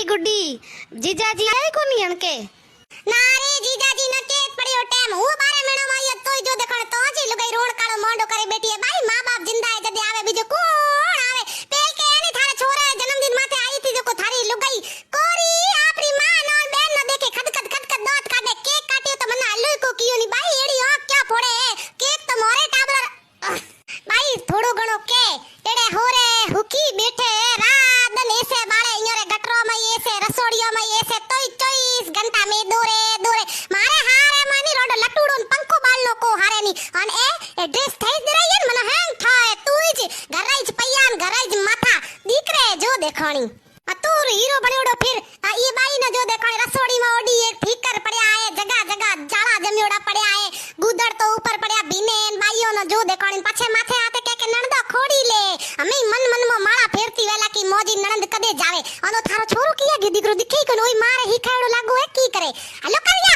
गुड्डी जीजाजी आए कोनी हणके ना रे जीजाजी न के पड़ियो टेम હું 12 મહિનામાં આયા તોય જો દેખાણ તો હજી લુગાઈ રોડ કાળો મોંડો કરે બેઠી હે ભાઈ માં બાપ જિંદા હે જદી આવે બીજો કોણ આવે પેલ કે એની થારે છોરા જન્મદિન માથે આવી થી જો કો થારી લુગાઈ કોરી આપણી માં નો બેન ન દેખે ખદખદ દાંત કાઢે કેક કાટ્યો તો મને આલુય કો કિયો ની ભાઈ એડી આંખ ક્યાં ફોડે કેક તો મોરે ટાબલર ભાઈ થોડો ઘણો કે એડે હોરે હુકી બેઠે રાત ને એસે બાળે અહીંયા ગટરો માં એસે રસોડીઓ માં એસે તોય 24 ઘંટા મે દોરે મારે હારે માની રોડો લટુડો ને પંખો બાળનો કો હારે ની અને એ એડ્રેસ થઈ જ રહી ને મને હેંગ થાય તું જ ઘરાઈ જ પૈયાન ઘરાઈ જ માથા દીકરે જો દેખાણી આ તું હીરો બન્યોડો ફિર આ ઈ બાઈ ને જો દેખાણી રસોડી માં ઓડી એક ફીકર પડ્યા આએ જગા જાળા જમ્યોડા પડ્યા આએ ગુદડ તો ઉપર પડ્યા ભીને બાઈઓ નો જો દેખાણી પાછે માથે આતે કે નણદા ખોડી લે અમે મન માં માળા ફેરતી વેલા કી મોજી નણંદ કદે જાવે અનો થારો છોરો કિયા ગી દીકરો દીખી કે ઓય મારે હિખાડો લાગો હે કી કરે હાલો કરી